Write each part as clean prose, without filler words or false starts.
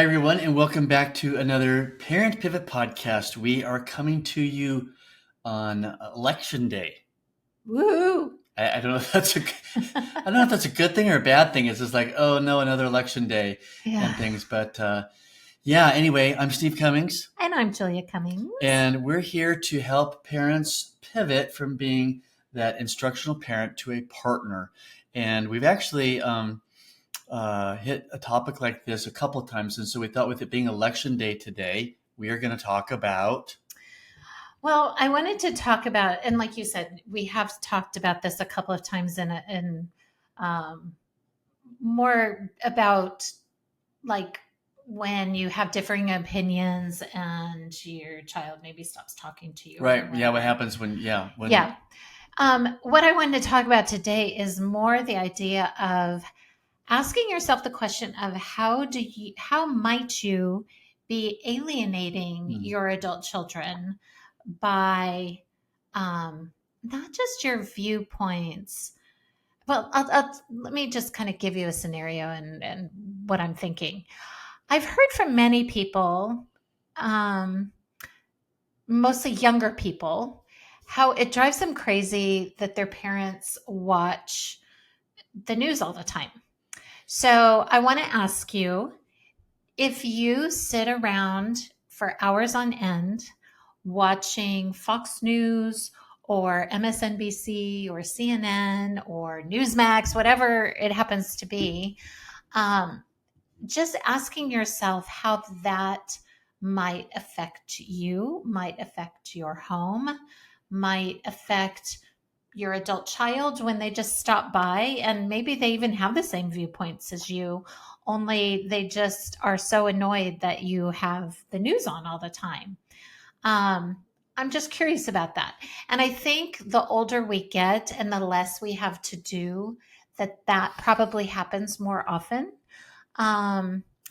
Hi, everyone, and welcome back to another Parent Pivot podcast. We are coming to you on Election Day. Woohoo! I don't know if that's I don't know if that's a good thing or a bad thing. It's just like, oh no, another Election Day and things. But anyway, I'm Steve Cummings, And I'm Julia Cummings. and we're here to help parents pivot from being that instructional parent to a partner. And we've actually hit a topic like this a couple of times. And so we thought, with it being Election Day today, we are going to talk about. Well, I wanted to talk about, and like you said, we have talked about this a couple of times in more about like when you have differing opinions and your child maybe stops talking to you. Right. Yeah. What happens when. What I wanted to talk about today is more the idea of asking yourself the question of how might you be alienating your adult children by not just your viewpoints. Well, let me just kind of give you a scenario and what I'm thinking. I've heard from many people, mostly younger people, how it drives them crazy that their parents watch the news all the time. So I want to ask you, if you sit around for hours on end watching Fox News or MSNBC or CNN or Newsmax, whatever it happens to be, just asking yourself how that might affect you, might affect your home, might affect your adult child when they just stop by, and maybe they even have the same viewpoints as you, only they just are so annoyed that you have the news on all the time. I'm just curious about that. And I think the older we get and the less we have to do, that probably happens more often.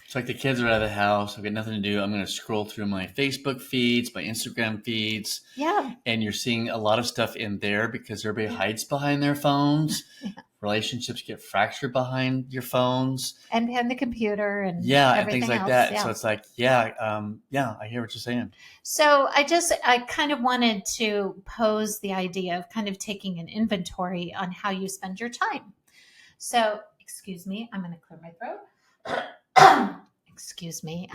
It's like the kids are out of the house. I've got nothing to do. I'm going to scroll through my Facebook feeds, my Instagram feeds. Yeah. And you're seeing a lot of stuff in there because everybody hides behind their phones. Yeah. Relationships get fractured behind your phones. And behind the computer and and things like else. that. Yeah. So it's like, I hear what you're saying. So I kind of wanted to pose the idea of kind of taking an inventory on how you spend your time. So, excuse me, I'm going to clear my throat. Excuse me.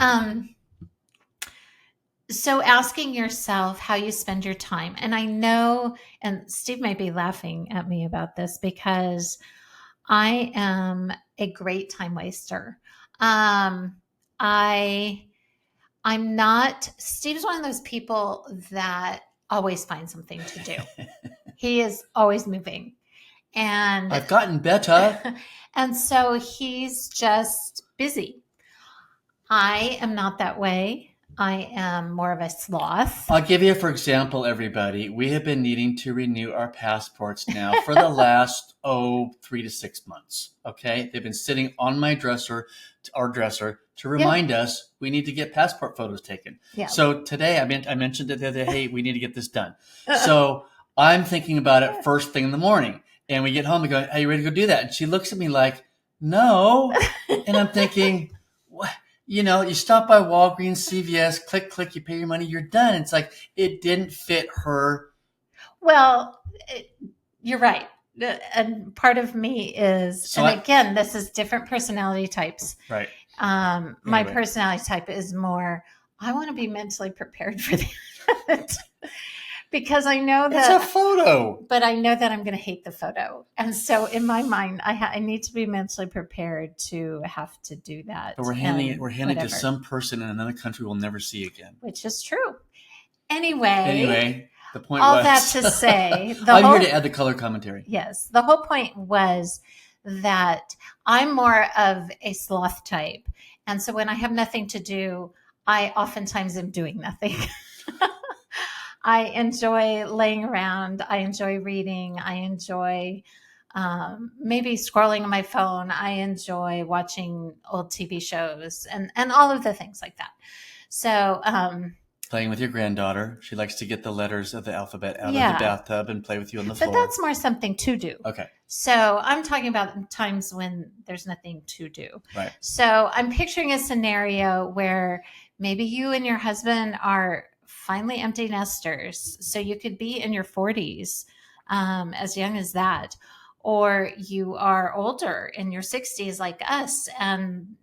So asking yourself how you spend your time. And I know, and Steve may be laughing at me about this because I am a great time waster. I'm not, Steve's one of those people that always finds something to do. He is always moving. And I've gotten better. And so he's just busy. I am not that way. I am more of a sloth. I'll give you, for example, everybody. We have been needing to renew our passports now for the last, 3 to 6 months. Okay? They've been sitting on my our dresser, to remind us we need to get passport photos taken. Yeah. So today, I mentioned it the other day, hey, we need to get this done. So I'm thinking about it first thing in the morning. And we get home and go, are you ready to go do that? And she looks at me like, no. And I'm thinking, what? You know, you stop by Walgreens, CVS, click, you pay your money, you're done. It's like, it didn't fit her. Well, you're right. And part of me is, again, this is different personality types. Right. My personality type is more, I want to be mentally prepared for that. Because I know that it's a photo, but I know that I'm going to hate the photo. And so in my mind, I need to be mentally prepared to have to do that. But we're handing it to some person in another country we'll never see again. Which is true. Anyway, the point all was, that to say, I'm here to add the color commentary. Yes. The whole point was that I'm more of a sloth type. And so when I have nothing to do, I oftentimes am doing nothing. I enjoy laying around. I enjoy reading. I enjoy maybe scrolling on my phone. I enjoy watching old TV shows and all of the things like that. So playing with your granddaughter. She likes to get the letters of the alphabet out of the bathtub and play with you on the floor. But that's more something to do. Okay. So I'm talking about times when there's nothing to do. Right. So I'm picturing a scenario where maybe you and your husband are finally empty nesters. So you could be in your 40s, as young as that. Or you are older in your 60s like us, and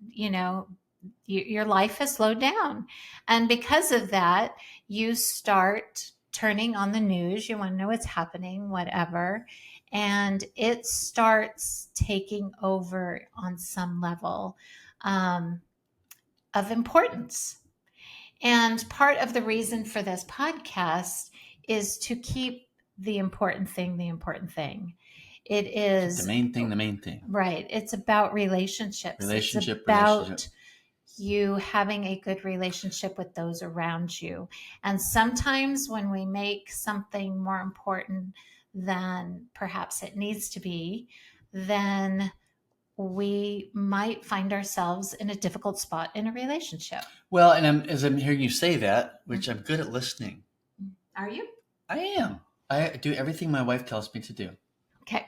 your life has slowed down. And because of that, you start turning on the news. You want to know what's happening, whatever. And it starts taking over on some level um, of importance. And part of the reason for this podcast is to keep the important thing the important thing. It is the main thing, the main thing. Right. It's about relationships. Relationship, It's about relationship. you having a good relationship with those around you. And sometimes when we make something more important than perhaps it needs to be, then we might find ourselves in a difficult spot in a relationship. Well, and as I'm hearing you say that, which I'm good at listening. Are you? I am. I do everything my wife tells me to do. Okay.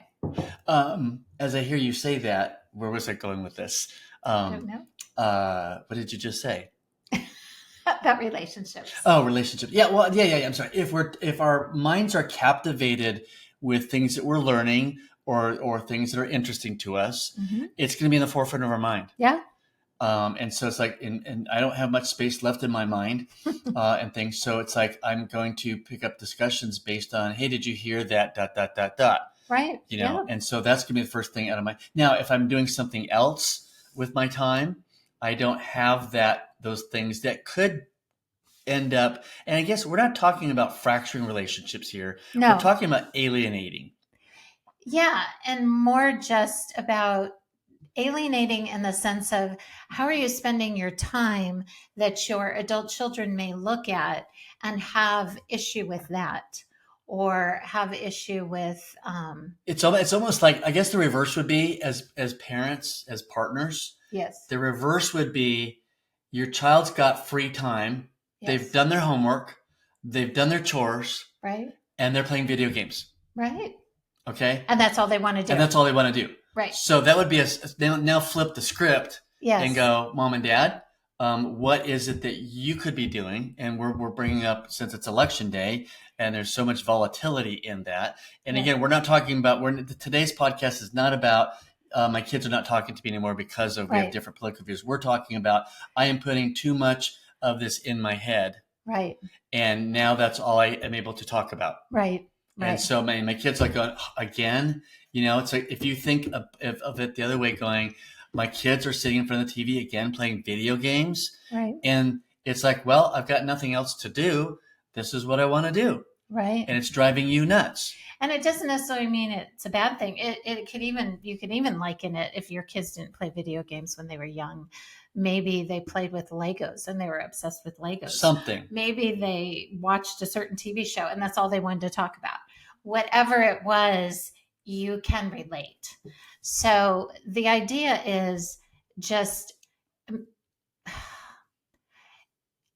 As I hear you say that, where was I going with this? I don't know. What did you just say? About relationships. Oh, relationship. Yeah. Well, yeah. I'm sorry. If our minds are captivated with things that we're learning or things that are interesting to us, it's going to be in the forefront of our mind. Yeah. And so it's like, and I don't have much space left in my mind and things. So it's like, I'm going to pick up discussions based on, hey, did you hear that, ... Right. Yeah. And so that's going to be the first thing out of my, now, if I'm doing something else with my time, I don't have those things that could end up, and I guess we're not talking about fracturing relationships here. No. We're talking about alienating. Yeah. And more just about alienating in the sense of how are you spending your time that your adult children may look at and have issue with that, or have issue with it's almost like, I guess the reverse would be, as parents, as partners, yes, the reverse would be your child's got free time. yes. They've done their homework, they've done their chores, right, and they're playing video games. right. Okay. And that's all they want to do. And that's all they want to do. Right. So that would be now flip the script. Yes. And go, Mom and Dad, what is it that you could be doing? And we're bringing up, since it's election day and there's so much volatility in that. And again, we're not talking about, today's podcast is not about, my kids are not talking to me anymore because of we have different political views. We're talking about, I am putting too much of this in my head. Right. And now that's all I am able to talk about. Right. Right. And so my kids like, again, it's like, if you think of it the other way, going, my kids are sitting in front of the TV again, playing video games. Right. And it's like, well, I've got nothing else to do. This is what I want to do. Right. And it's driving you nuts. And it doesn't necessarily mean it's a bad thing. It could even, you could even liken it if your kids didn't play video games when they were young. Maybe they played with Legos and they were obsessed with Legos. Something. Maybe they watched a certain TV show and that's all they wanted to talk about. Whatever it was, you can relate. So the idea is just,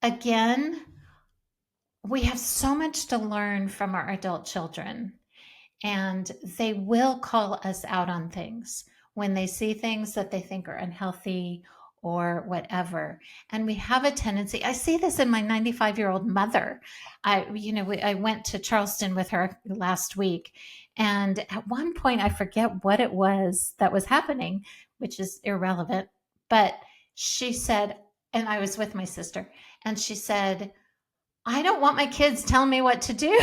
again, we have so much to learn from our adult children, and they will call us out on things when they see things that they think are unhealthy or whatever. And we have a tendency, I see this in my 95-year-old mother. I went to Charleston with her last week. And at one point, I forget what it was that was happening, which is irrelevant. But she said, and I was with my sister, and she said, I don't want my kids telling me what to do.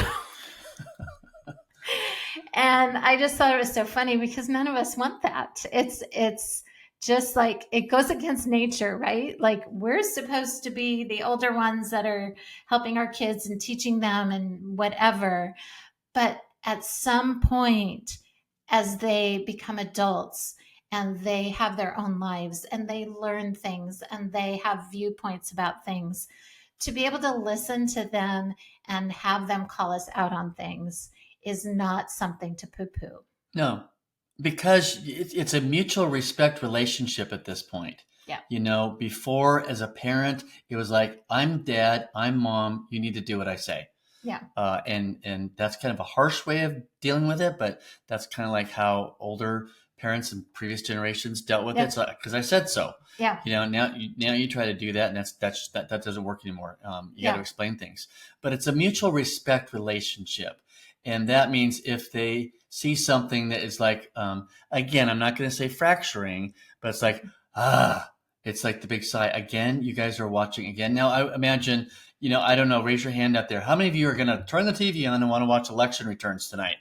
And I just thought it was so funny because none of us want that. It's just like, it goes against nature, right? Like, we're supposed to be the older ones that are helping our kids and teaching them and whatever. But at some point, as they become adults and they have their own lives and they learn things and they have viewpoints about things, to be able to listen to them and have them call us out on things is not something to poo-poo. No, because it's a mutual respect relationship at this point. Yeah. Before, as a parent, it was like, I'm dad, I'm mom, you need to do what I say. Yeah. And that's kind of a harsh way of dealing with it, but that's kind of like how older parents and previous generations dealt with it. So, because I said so. Yeah. Now you try to do that, and that doesn't work anymore. You got to explain things, but it's a mutual respect relationship, and that means if they see something that is like, again, I'm not going to say fracturing, but it's like, it's like the big sigh again. You guys are watching again. Now I imagine, I don't know. Raise your hand out there. How many of you are going to turn the TV on and want to watch election returns tonight?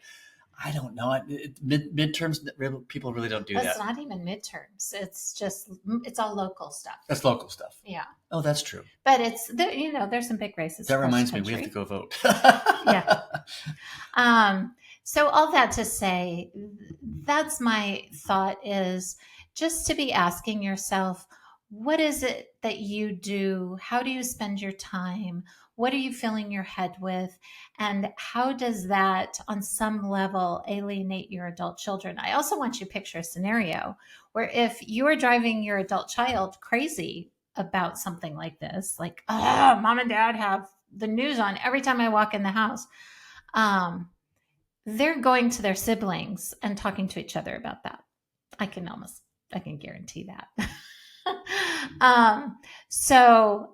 I don't know. Midterms, people really don't do that. It's not even midterms. It's all local stuff. That's local stuff. Yeah. Oh, that's true. But there's some big races. That reminds me, we have to go vote. Yeah. So all that to say, that's my thought, is just to be asking yourself, what is it that you do? How do you spend your time? What are you filling your head with? And how does that, on some level, alienate your adult children? I also want you to picture a scenario where if you are driving your adult child crazy about something like this, like, mom and dad have the news on every time I walk in the house, they're going to their siblings and talking to each other about that. I can guarantee that. So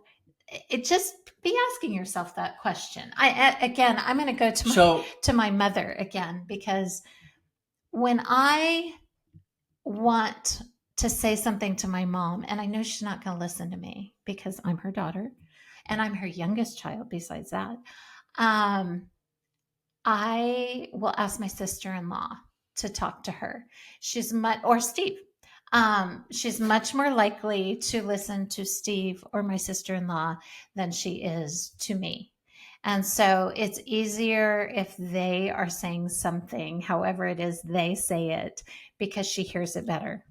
it just be asking yourself that question. I'm going to go to my mother again, because when I want to say something to my mom, and I know she's not going to listen to me because I'm her daughter and I'm her youngest child besides that, I will ask my sister-in-law to talk to her. Or Steve. She's much more likely to listen to Steve or my sister-in-law than she is to me. And so it's easier if they are saying something, however it is they say it, because she hears it better.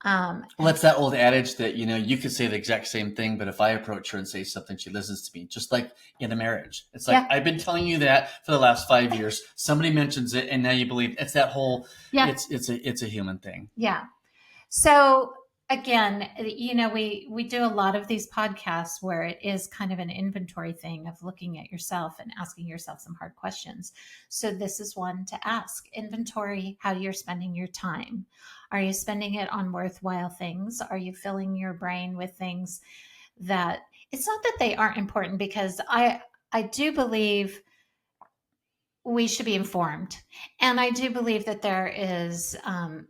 Well, that's that old adage that, you could say the exact same thing, but if I approach her and say something, she listens to me, just like in a marriage. It's like, I've been telling you that for the last 5 years. Somebody mentions it, and now you believe it's that whole, it's a human thing. Yeah. So again, we do a lot of these podcasts where it is kind of an inventory thing of looking at yourself and asking yourself some hard questions. So this is one to ask. Inventory how you're spending your time. Are you spending it on worthwhile things? Are you filling your brain with things that, it's not that they aren't important, because I do believe we should be informed. And I do believe that there is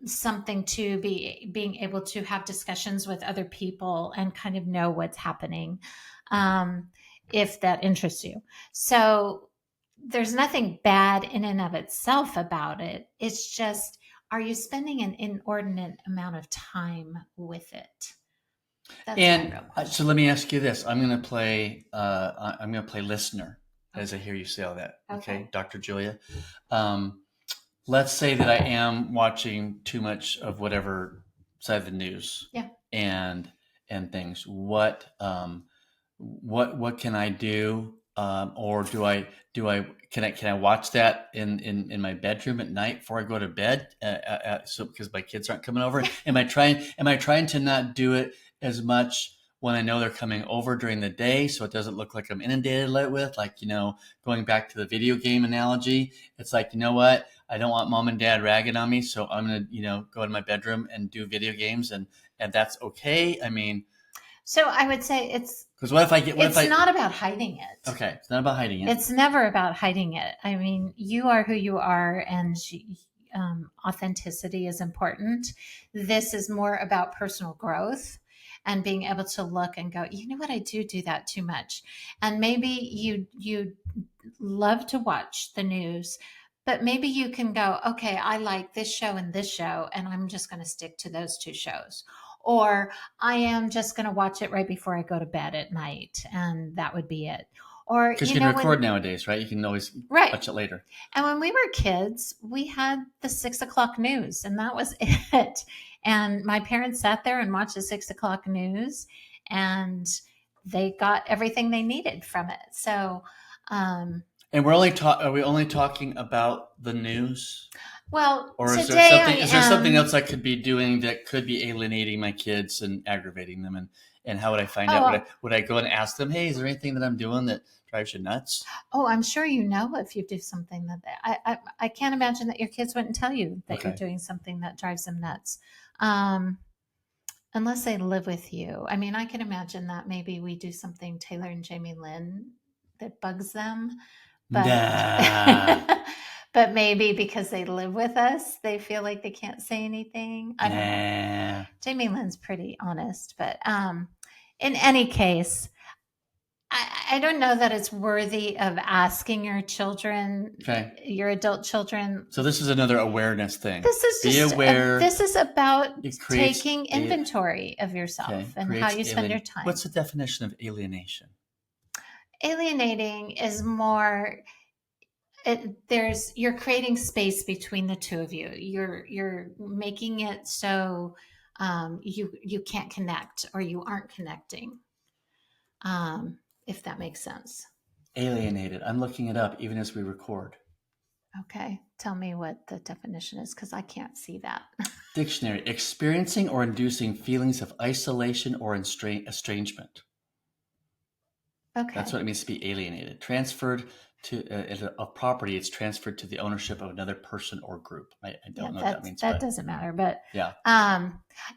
something to being able to have discussions with other people and kind of know what's happening, if that interests you. So there's nothing bad in and of itself about it. It's just, are you spending an inordinate amount of time with it? That's so let me ask you this. I'm going to play listener as I hear you say all that. Okay, Dr. Julia. Let's say that I am watching too much of whatever side of the news. Yeah. And things. What can I do? Or can I watch that in my bedroom at night before I go to bed? So because my kids aren't coming over, am I trying to not do it as much when I know they're coming over during the day, so it doesn't look like I'm inundated with, going back to the video game analogy? It's like, you know what? I don't want mom and dad ragging on me, so I'm going to, go in my bedroom and do video games, and that's okay. I mean, so I would say it's because it's not about hiding it. Okay, it's not about hiding it. It's never about hiding it. I mean, you are who you are, and authenticity is important. This is more about personal growth and being able to look and go, you know what, I do that too much. And maybe you love to watch the news, but maybe you can go, okay, I like this show and this show, and I'm just going to stick to those two shows. Or I am just going to watch it right before I go to bed at night, and that would be it. Or because you can record nowadays, right? You can always watch it later. And when we were kids, we had the 6 o'clock news, and that was it. And my parents sat there and watched the 6 o'clock news, and they got everything they needed from it. So, and are we only talking about the news? Well, or is there something else I could be doing that could be alienating my kids and aggravating them? And how would I find out? Oh, Would I go and ask them, hey, is there anything that I'm doing that drives you nuts? oh, I'm sure you know if you do something that I can't imagine that your kids wouldn't tell you that you're Okay. doing something that drives them nuts. Um, unless they live with you. I mean, I can imagine that maybe we do something Taylor and Jamie Lynn that bugs them, but Nah. but maybe because they live with us, they feel like they can't say anything. I don't know. Nah. Jamie Lynn's pretty honest, but in any case, I don't know that it's worthy of asking your children, Okay. your adult children. So this is another awareness thing. This is Be just aware. this is about It creates taking inventory of yourself and how you spend your time. What's the definition of alienation? Alienating is more you're creating space between the two of you. You're making it so you can't connect or you aren't connecting. If that makes sense. Alienated. I'm looking it up even as we record. Okay, tell me what the definition is because I can't see that. Dictionary: experiencing or inducing feelings of isolation or estrangement. Okay. That's what it means to be alienated. Transferred to a property, it's transferred to the ownership of another person or group. I don't know what that means. That doesn't matter, but yeah.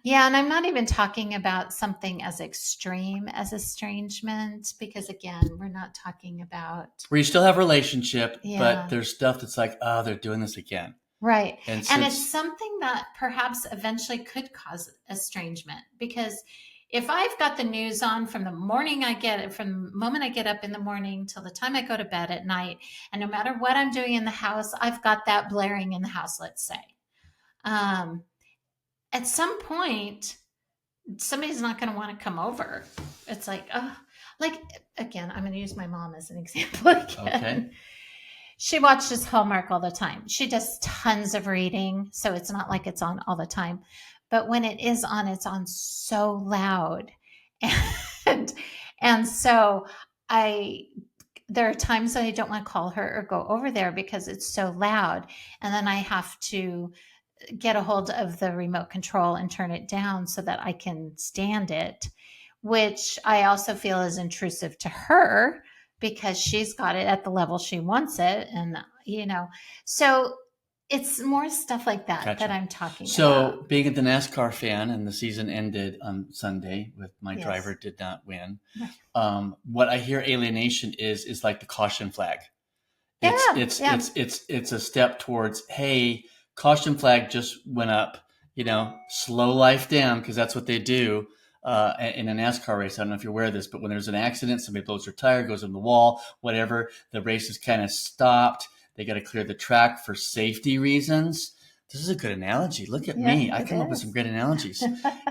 Yeah, and I'm not even talking about something as extreme as estrangement because again, we're not talking about where you still have relationship, Yeah. but there's stuff that's like, oh, they're doing this again. right. And And it's something that perhaps eventually could cause estrangement because if I've got the news on from the moment I get up in the morning till the time I go to bed at night, and no matter what I'm doing in the house, I've got that blaring in the house, let's say. At some point, somebody's not going to want to come over. It's like, oh, like, again, I'm going to use my mom as an example again. Okay. She watches Hallmark all the time. She does tons of reading, so it's not like it's on all the time. But when it is on, it's on so loud. And so there are times that I don't want to call her or go over there because it's so loud. And then I have to get a hold of the remote control and turn it down so that I can stand it, which I also feel is intrusive to her because she's got it at the level she wants it. And, so it's more stuff like that Gotcha. that I'm talking about. So being a NASCAR fan and the season ended on Sunday with my Yes. driver did not win. What I hear alienation is like the caution flag. It's a step towards, hey, caution flag just went up, slow life down because that's what they do in a NASCAR race. I don't know if you're aware of this, but when there's an accident, somebody blows their tire, goes in the wall, whatever, the race is kind of stopped. They got to clear the track for safety reasons. This is a good analogy. Look at me. I come up with some great analogies.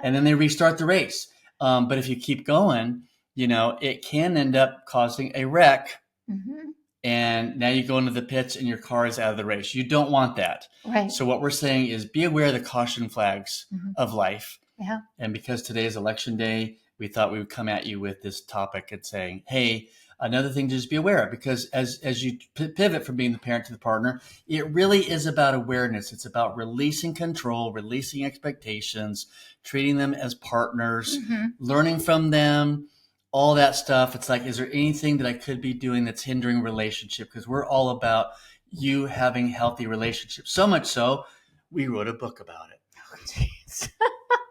And then they restart the race. But if you keep going, it can end up causing a wreck. Mm-hmm. And now you go into the pits and your car is out of the race. You don't want that. Right. So what we're saying is be aware of the caution flags of life. Yeah. And because today is election day, we thought we would come at you with this topic and saying, hey, another thing to just be aware of, because as you pivot from being the parent to the partner, it really is about awareness. It's about releasing control, releasing expectations, treating them as partners, learning from them, all that stuff. It's like, is there anything that I could be doing that's hindering relationship? Because we're all about you having healthy relationships. So much so, we wrote a book about it. Oh, geez.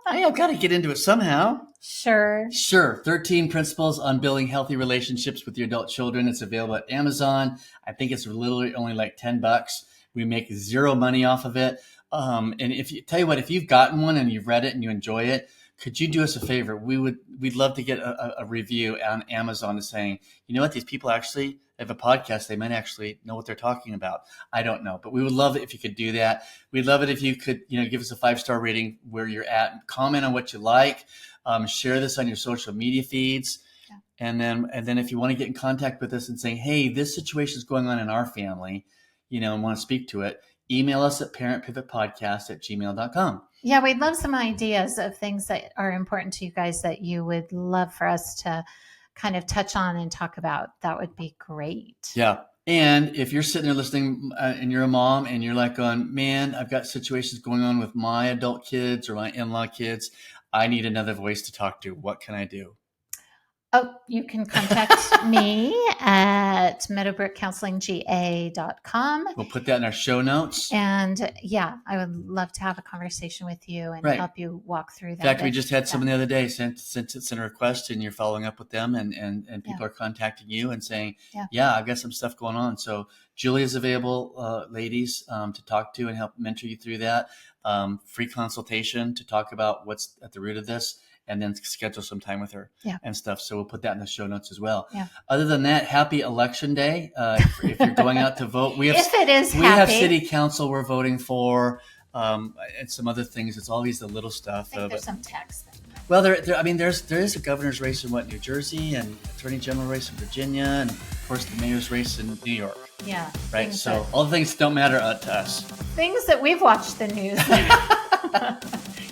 Hey, I've got to get into it somehow. Sure. 13 Principles on Building Healthy Relationships with Your Adult Children. It's available at Amazon. I think it's literally only like $10. We make zero money off of it. And if you've gotten one and you've read it and you enjoy it, could you do us a favor? We'd love to get a review on Amazon saying, you know what, these people actually have a podcast. They might actually know what they're talking about. I don't know, but we would love it if you could do that. We'd love it if you could, give us a 5-star rating where you're at, comment on what you like, share this on your social media feeds. Yeah. And then if you want to get in contact with us and saying, hey, this situation is going on in our family, and want to speak to it, email us at parentpivotpodcast@gmail.com. Yeah, we'd love some ideas of things that are important to you guys that you would love for us to kind of touch on and talk about. That would be great. Yeah. And if you're sitting there listening and you're a mom and you're like going, man, I've got situations going on with my adult kids or my in-law kids. I need another voice to talk to. What can I do? Oh, you can contact me at meadowbrookcounselingga.com. We'll put that in our show notes. And yeah, I would love to have a conversation with you and help you walk through that. In fact, we just had someone the other day sent a request, and you're following up with them, and people are contacting you and saying, yeah, I've got some stuff going on. So Julia's available, ladies, to talk to and help mentor you through that. Free consultation to talk about what's at the root of this, and then schedule some time with her and stuff. So we'll put that in the show notes as well. Yeah. Other than that, happy election day. If you're going out to vote, we have city council we're voting for, and some other things. It's always the little stuff. I think there's some text. Well, there is a governor's race in New Jersey, and attorney general race in Virginia, and of course the mayor's race in New York. Yeah. Right. So all the things don't matter to us. Things that we've watched the news.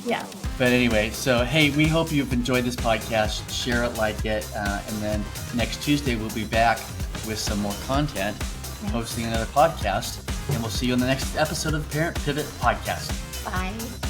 Yeah. But anyway, so hey, we hope you've enjoyed this podcast. Share it, like it, and then next Tuesday we'll be back with some more content, hosting another podcast, and we'll see you in the next episode of the Parent Pivot Podcast. Bye.